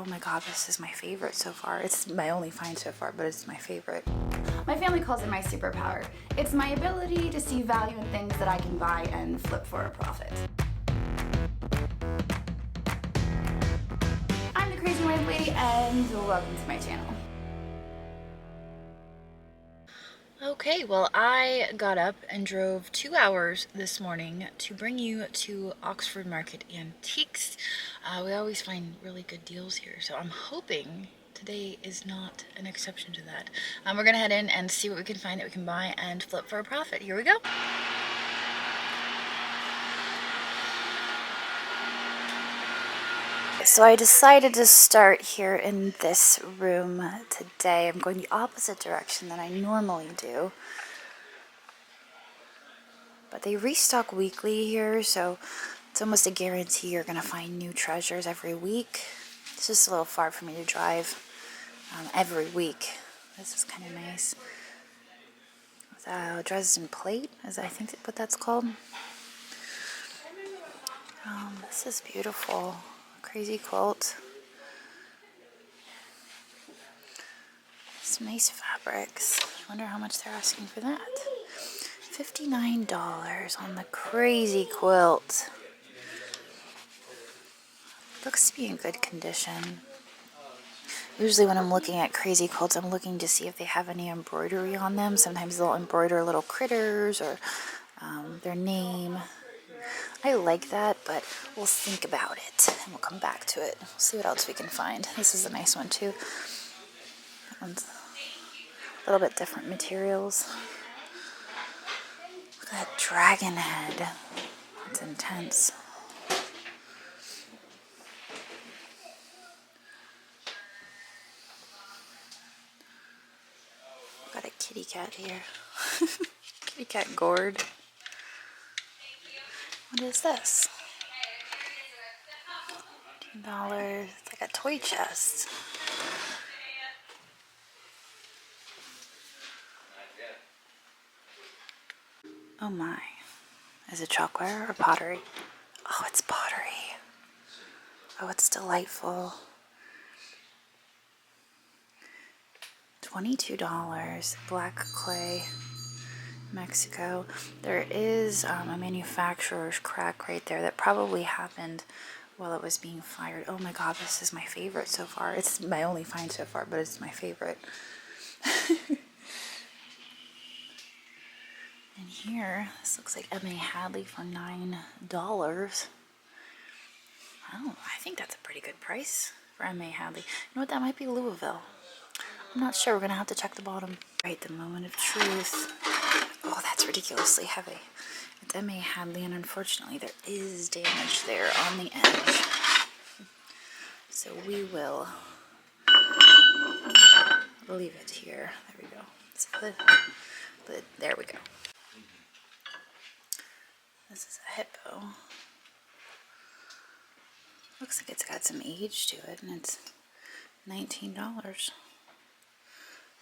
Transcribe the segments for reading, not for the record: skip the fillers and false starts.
oh my god, this is my favorite so far. It's my only find so far, but it's my favorite. My family calls it my superpower. It's my ability to see value in things that I can buy and flip for a profit. I'm the Crazy Wife Lady, and welcome to my channel. Okay, well, I got up and drove 2 hours this morning to bring you to Oxford Market Antiques. We always find really good deals here, so I'm hoping today is not an exception to that. We're gonna head in and see what we can find that we can buy and flip for a profit. Here we go. So I decided to start here in this room today. I'm going the opposite direction than I normally do. But they restock weekly here, so it's almost a guarantee you're going to find new treasures every week. It's just a little far for me to drive every week. This is kind of nice. Dresden plate, is I think what that's called. This is beautiful. Crazy quilt. Some nice fabrics. I wonder how much they're asking for that. $59 on the crazy quilt. Looks to be in good condition. Usually when I'm looking at crazy quilts, I'm looking to see if they have any embroidery on them. Sometimes they'll embroider little critters or their name. I like that, but we'll think about it and we'll come back to it. We'll see what else we can find. This is a nice one too. That one's a little bit different materials. Look at that dragon head. It's intense. Got a kitty cat here. Kitty cat gourd. What is this? $10. It's like a toy chest. Oh my. Is it chalkware or pottery? Oh, it's pottery. Oh, it's delightful. $22. Black clay. Mexico. There is a manufacturer's crack right there that probably happened while it was being fired. Oh my god, this is my favorite so far. It's my only find so far, but it's my favorite. And here, this looks like M.A. Hadley for $9. Oh, I think that's a pretty good price for M.A. Hadley. You know what, that might be Louisville. I'm not sure, we're gonna have to check the bottom. Right, the moment of truth. Oh, that's ridiculously heavy. It's M.A. Hadley, and unfortunately there is damage there on the edge. So we will leave it here. There we go. There we go. This is a hippo. Looks like it's got some age to it, and it's $19.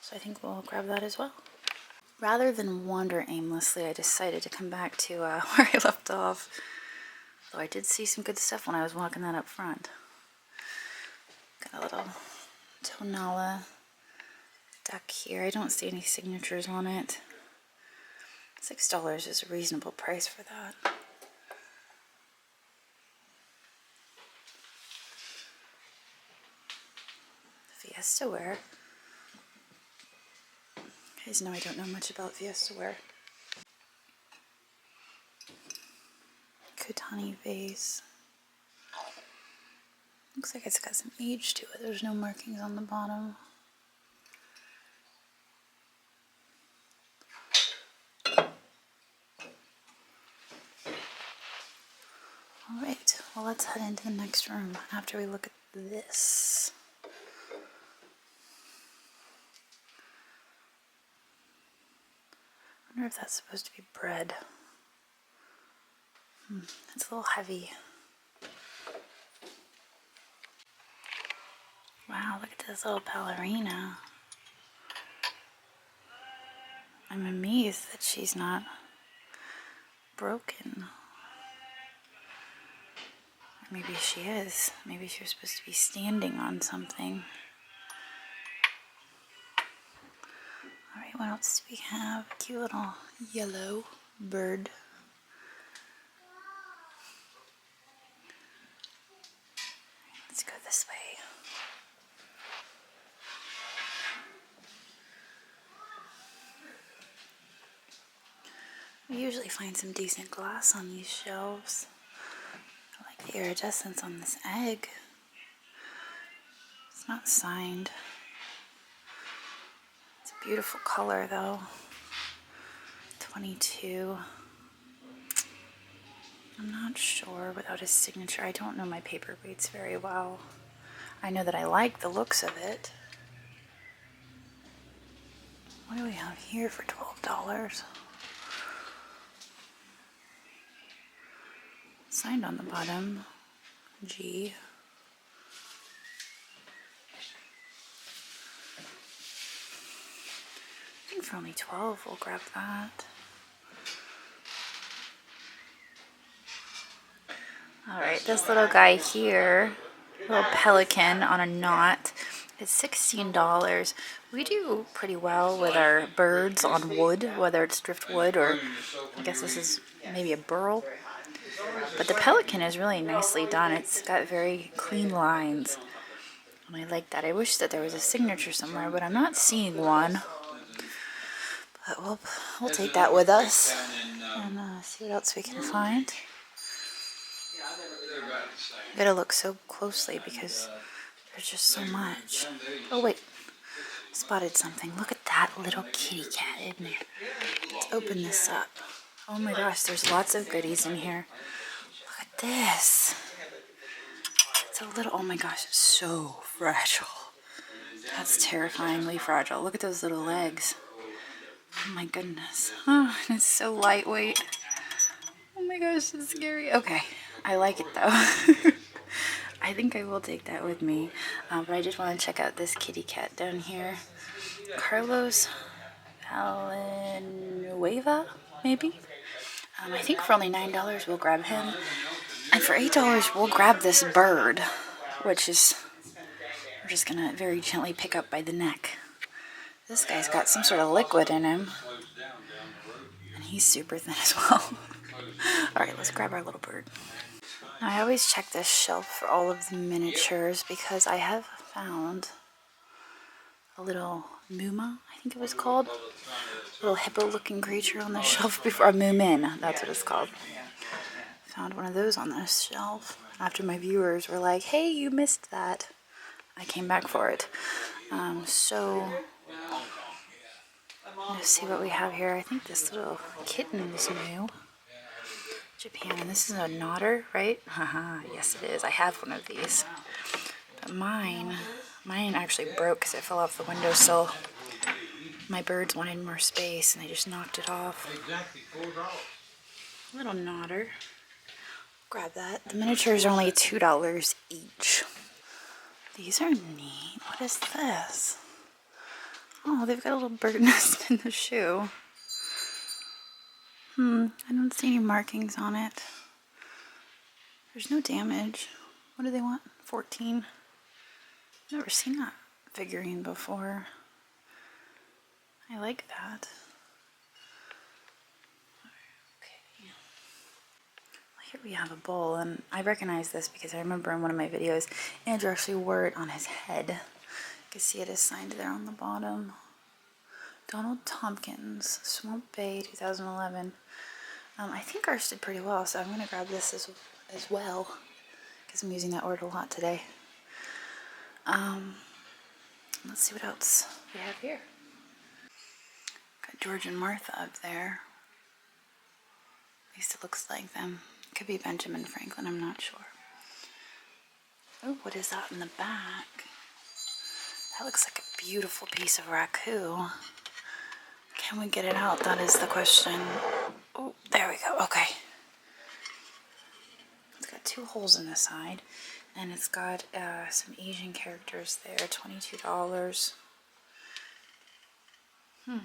So I think we'll grab that as well. Rather than wander aimlessly, I decided to come back to where I left off. Though I did see some good stuff when I was walking that up front. Got a little tonala duck here. I don't see any signatures on it. $6 is a reasonable price for that. Fiesta ware. You guys know I don't know much about Fiesta ware. Kutani vase. Looks like it's got some age to it. There's no markings on the bottom. Alright, well let's head into the next room after we look at this. I wonder if that's supposed to be bread. It's a little heavy. Wow, look at this little ballerina. I'm amazed that she's not broken. Maybe she is. Maybe she was supposed to be standing on something. Alright, what else do we have? A cute little yellow bird. Let's go this way. We usually find some decent glass on these shelves. I like the iridescence on this egg. It's not signed. It's a beautiful color though. 22. I'm not sure without his signature. I don't know my paperweights very well. I know that I like the looks of it. What do we have here for $12? Signed on the bottom. G. I think for only 12 we'll grab that. Alright, this little guy here, little pelican on a knot, is $16. We do pretty well with our birds on wood, whether it's driftwood or I guess this is maybe a burl. But the pelican is really nicely done. It's got very clean lines. And I like that. I wish that there was a signature somewhere, but I'm not seeing one. But we'll take that with us and see what else we can find. I gotta look so closely because there's just so much. Oh wait, spotted something. Look at that little kitty cat in there. Let's open this up. Oh my gosh, there's lots of goodies in here. Look at this. It's a little, oh my gosh, it's so fragile. That's terrifyingly fragile. Look at those little legs. Oh my goodness. Oh, it's so lightweight. Oh my gosh, it's scary. Okay, I like it though. I think I will take that with me. But I just want to check out this kitty cat down here. Carlos Villanueva, maybe? I think for only $9 we'll grab him. And for $8 we'll grab this bird, which is, we're just going to very gently pick up by the neck. This guy's got some sort of liquid in him. And he's super thin as well. Alright, let's grab our little bird. Now, I always check this shelf for all of the miniatures because I have found a little Muma, I think it was called. A little hippo-looking creature on the shelf before. A Moomin, that's what it's called. Found one of those on this shelf. After my viewers were like, hey, you missed that. I came back for it. So, let's see what we have here. I think this little kitten is new. Japan, and this is a knotter, right? Haha, yes it is. I have one of these. But mine actually broke because it fell off the windowsill. My birds wanted more space and they just knocked it off. Little knotter. Grab that. The miniatures are only $2 each. These are neat. What is this? Oh, they've got a little bird nest in the shoe. I don't see any markings on it. There's no damage. What do they want? 14. Never seen that figurine before. I like that. Okay. Well, here we have a bowl, and I recognize this because I remember in one of my videos, Andrew actually wore it on his head. You can see it is signed there on the bottom. Donald Tompkins, Swamp Bay, 2011. I think ours did pretty well, so I'm going to grab this as well, because I'm using that word a lot today. Let's see what else we have here. Got George and Martha up there. At least it looks like them. Could be Benjamin Franklin, I'm not sure. Oh, what is that in the back? That looks like a beautiful piece of raku. Can we get it out? That is the question. Oh, there we go. Okay. It's got 2 holes in the side, and it's got some Asian characters there. $22. You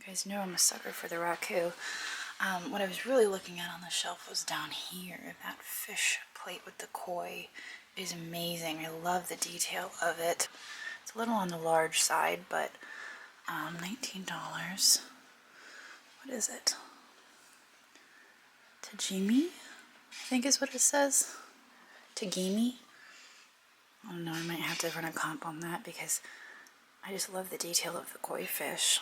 guys know I'm a sucker for the raku. What I was really looking at on the shelf was down here. That fish plate with the koi is amazing. I love the detail of it. It's a little on the large side, but $19. What is it? Tajimi, I think is what it says. Tagimi. I don't know, I might have to run a comp on that because I just love the detail of the koi fish.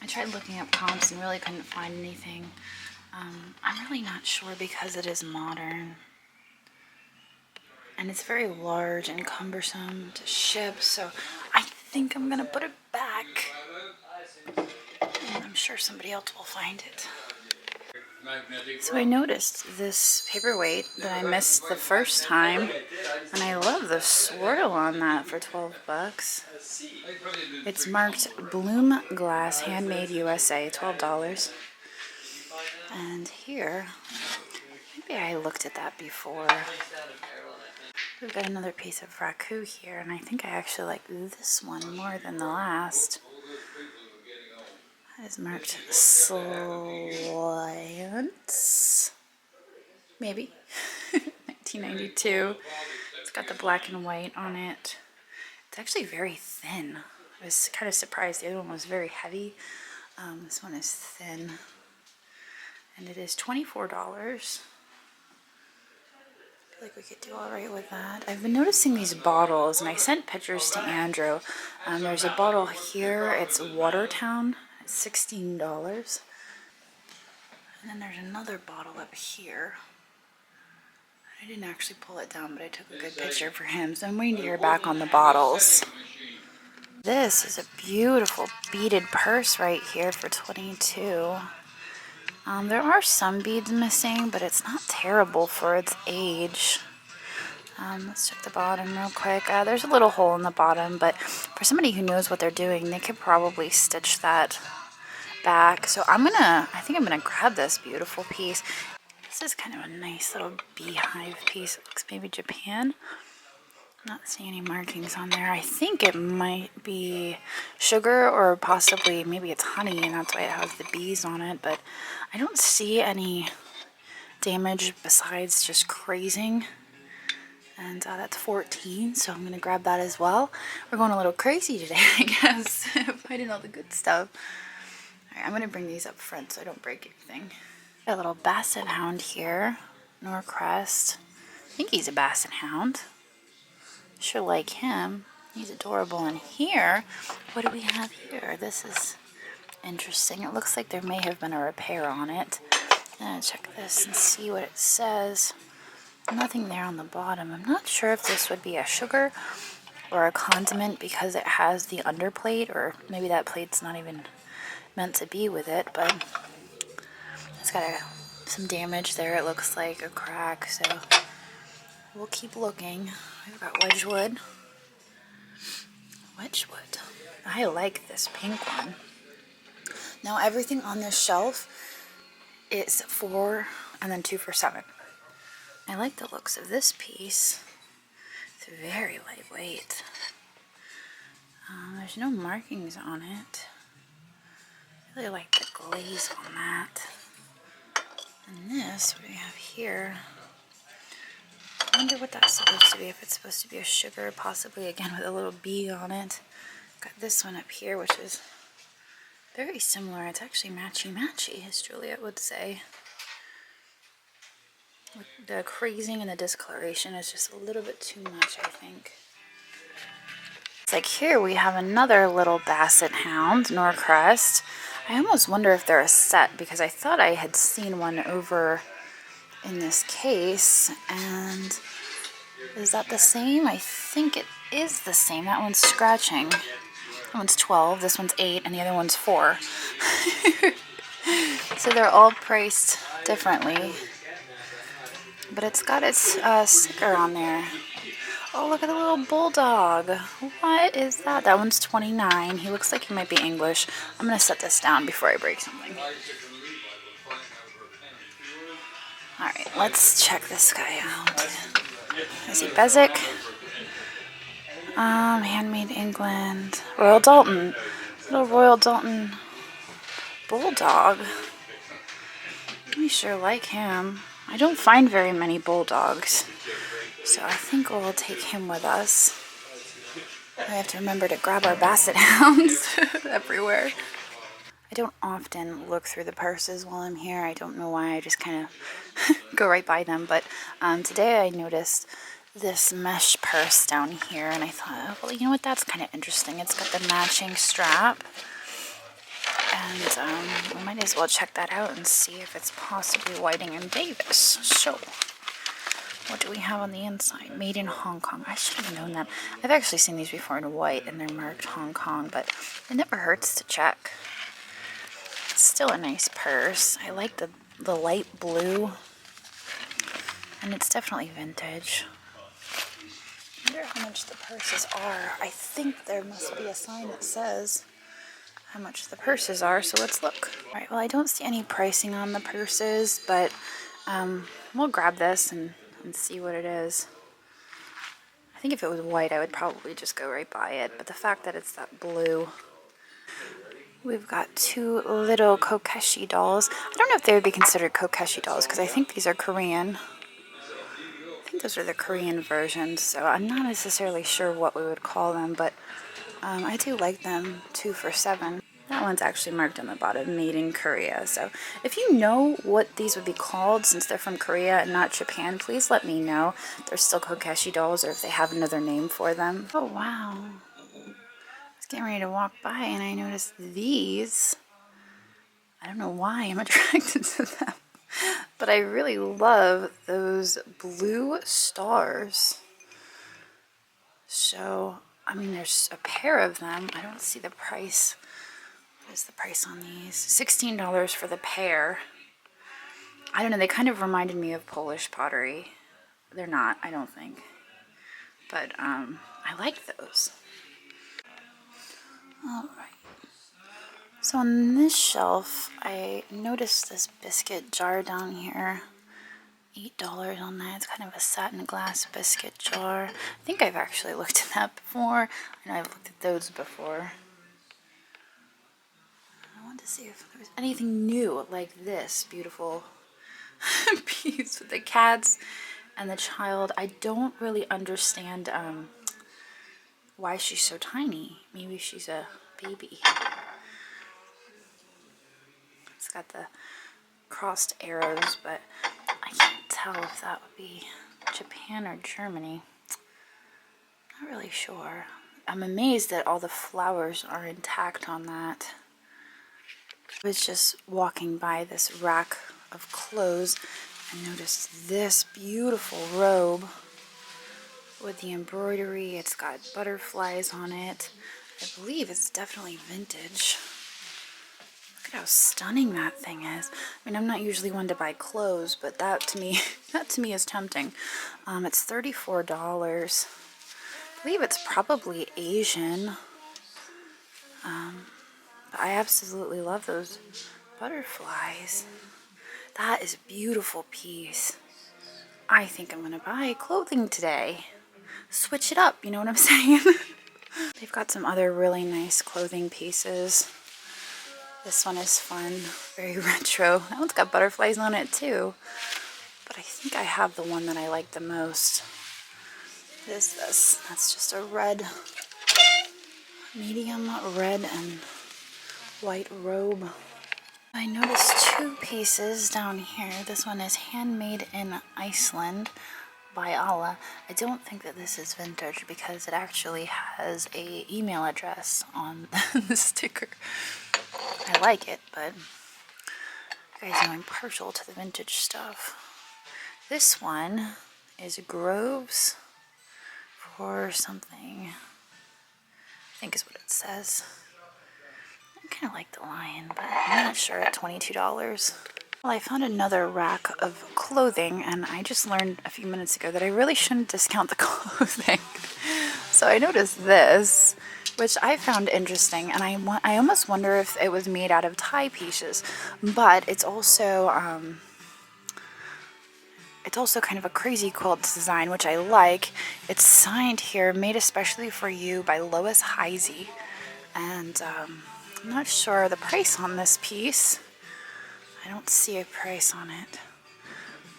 I tried looking up comps and really couldn't find anything. I'm really not sure because it is modern. And it's very large and cumbersome to ship, so I think I'm gonna put it back. And I'm sure somebody else will find it. So I noticed this paperweight that I missed the first time, and I love the swirl on that for 12 bucks. It's marked Bloom Glass, Handmade USA, $12. And here, maybe I looked at that before. We've got another piece of raku here, and I think I actually like this one more than the last. That is marked Slants. Maybe. 1992. It's got the black and white on it. It's actually very thin. I was kind of surprised. The other one was very heavy. This one is thin. And it is $24. I feel like we could do all right with that. I've been noticing these bottles, and I sent pictures to Andrew. There's a bottle here. It's Watertown. It's $16. And then there's another bottle up here. I didn't actually pull it down, but I took a good picture for him. So I'm waiting to hear back on the bottles. This is a beautiful beaded purse right here for $22. There are some beads missing, but it's not terrible for its age. Let's check the bottom real quick. There's a little hole in the bottom, but for somebody who knows what they're doing, they could probably stitch that back. So I think I'm gonna grab this beautiful piece. This is kind of a nice little beehive piece. It looks maybe Japan. Not seeing any markings on there. I think it might be sugar or possibly maybe it's honey, and that's why it has the bees on it, but I don't see any damage besides just crazing. And that's 14, so I'm gonna grab that as well. We're going a little crazy today, I guess, finding all the good stuff. All right, I'm gonna bring these up front so I don't break anything. Got a little basset hound here, Norcrest. I think he's a basset hound. Sure like him. He's adorable. And here, what do we have here? This is interesting. It looks like there may have been a repair on it. I'm gonna check this and see what it says. Nothing there on the bottom. I'm not sure if this would be a sugar or a condiment because it has the underplate, or maybe that plate's not even meant to be with it, but it's got some damage there. It looks like a crack, so we'll keep looking. We've got Wedgwood. Wedgwood. I like this pink one. Now everything on this shelf is 4 and then 2 for $7. I like the looks of this piece. It's very lightweight. There's no markings on it. I really like the glaze on that. And this, what we have here, I wonder what that's supposed to be. If it's supposed to be a sugar, possibly again with a little bee on it. Got this one up here, which is very similar. It's actually matchy-matchy, as Juliet would say. The crazing and the discoloration is just a little bit too much, I think. It's like here we have another little basset hound, Norcrest. I almost wonder if they're a set because I thought I had seen one over in this case. And is that the same? I think it is the same. That one's scratching. That one's 12, this one's 8, and the other one's 4. So they're all priced differently. But it's got its sticker on there. Oh, look at the little bulldog. What is that? That one's 29. He looks like he might be English. I'm going to set this down before I break something. Alright, let's check this guy out. Is he Bezic? Handmade England. Royal Dalton. Little Royal Dalton bulldog. I sure like him. I don't find very many bulldogs, so I think we'll take him with us. We have to remember to grab our basset hounds everywhere. I don't often look through the purses while I'm here. I don't know why. I just kind of go right by them. But today I noticed this mesh purse down here, and I thought, oh, well, you know what? That's kind of interesting. It's got the matching strap. And we might as well check that out and see if it's possibly Whiting and Davis. So, what do we have on the inside? Made in Hong Kong. I should have known that. I've actually seen these before in white, and they're marked Hong Kong, but it never hurts to check. It's still a nice purse. I like the light blue, and it's definitely vintage. I wonder how much the purses are. I think there must be a sign that says how much the purses are, so let's look. All right, well, I don't see any pricing on the purses, but we'll grab this and see what it is. I think if it was white, I would probably just go right by it, but the fact that it's that blue. We've got two little Kokeshi dolls. I don't know if they would be considered Kokeshi dolls, because I think these are Korean. I think those are the Korean versions, so I'm not necessarily sure what we would call them, but I do like them. 2 for $7. That one's actually marked on the bottom, made in Korea. So if you know what these would be called, since they're from Korea and not Japan, please let me know if they're still Kokeshi dolls or if they have another name for them. Oh, wow. I was getting ready to walk by and I noticed these. I don't know why I'm attracted to them, but I really love those blue stars. So, I mean, there's a pair of them. I don't see the price. What is the price on these? $16 for the pair. I don't know, they kind of reminded me of Polish pottery. They're not, I don't think. But I like those. Alright. So on this shelf, I noticed this biscuit jar down here. $8 on that. It's kind of a satin glass biscuit jar. I think I've actually looked at that before. I know I've looked at those before. I wanted to see if there was anything new like this beautiful piece with the cats and the child. I don't really understand why she's so tiny. Maybe she's a baby. It's got the crossed arrows, but I can't tell if that would be Japan or Germany. Not really sure. I'm amazed that all the flowers are intact on that. I was just walking by this rack of clothes and noticed this beautiful robe with the embroidery. It's got butterflies on it. I believe it's definitely vintage. Look at how stunning that thing is. I mean, I'm not usually one to buy clothes, but that to me is tempting. It's $34. I believe it's probably Asian. I absolutely love those butterflies. That is a beautiful piece. I think I'm gonna buy clothing today. Switch it up, you know what I'm saying? They've got some other really nice clothing pieces. This one is fun, very retro. That one's got butterflies on it too. But I think I have the one that I like the most. What is this? That's just a red, medium red and white robe. I noticed two pieces down here. This one is handmade in Iceland by Allah. I don't think that this is vintage because it actually has a email address on the sticker. I like it, but you guys know I'm partial to the vintage stuff. This one is Groves for something, I think is what it says. I kind of like the lion, but I'm not sure at $22. Well, I found another rack of clothing, and I just learned a few minutes ago that I really shouldn't discount the clothing. So I noticed this, which I found interesting, and I almost wonder if it was made out of tie pieces, but it's also It's also kind of a crazy quilt design, which I like. It's signed here, made especially for you by Lois Heisey. And I'm not sure the price on this piece. I don't see a price on it.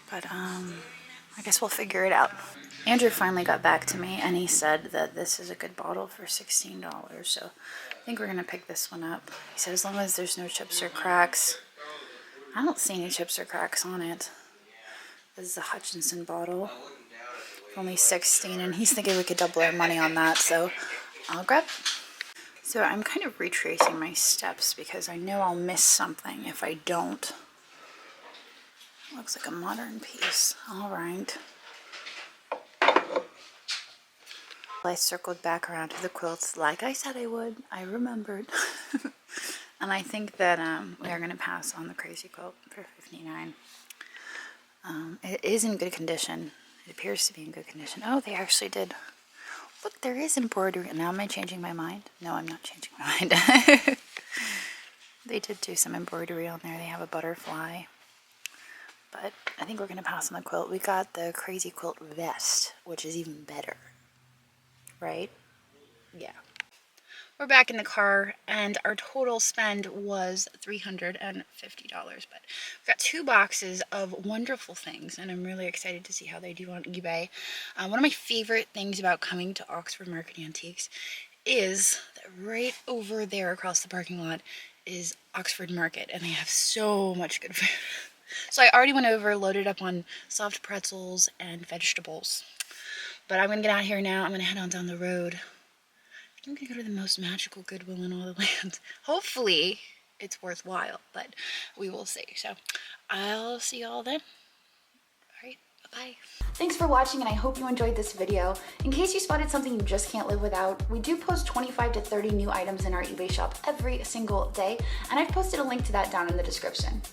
But I guess we'll figure it out. Andrew finally got back to me and he said that this is a good bottle for $16. So I think we're going to pick this one up. He said as long as there's no chips or cracks. I don't see any chips or cracks on it. This is a Hutchinson bottle. Only 16, and he's thinking we could double our money on that, so I'll grab. So I'm kind of retracing my steps because I know I'll miss something if I don't. Looks like a modern piece. All right. I circled back around to the quilts like I said I would. I remembered. And I think that we are going to pass on the crazy quilt for $59. It is in good condition. It appears to be in good condition. Oh, they actually did. Look, there is embroidery. Now am I changing my mind? No, I'm not changing my mind. They did do some embroidery on there. They have a butterfly. But I think we're going to pass on the quilt. We got the crazy quilt vest, which is even better. Right? Yeah. We're back in the car, and our total spend was $350. But we've got 2 boxes of wonderful things, and I'm really excited to see how they do on eBay. One of my favorite things about coming to Oxford Market Antiques is that right over there across the parking lot is Oxford Market, and they have so much good food. So I already went over, loaded up on soft pretzels and vegetables. But I'm going to get out of here now. I'm going to head on down the road. I'm going to go to the most magical Goodwill in all the land. Hopefully it's worthwhile, but we will see. So I'll see y'all then. All right, bye-bye. Thanks for watching, and I hope you enjoyed this video. In case you spotted something you just can't live without, we do post 25 to 30 new items in our eBay shop every single day, and I've posted a link to that down in the description.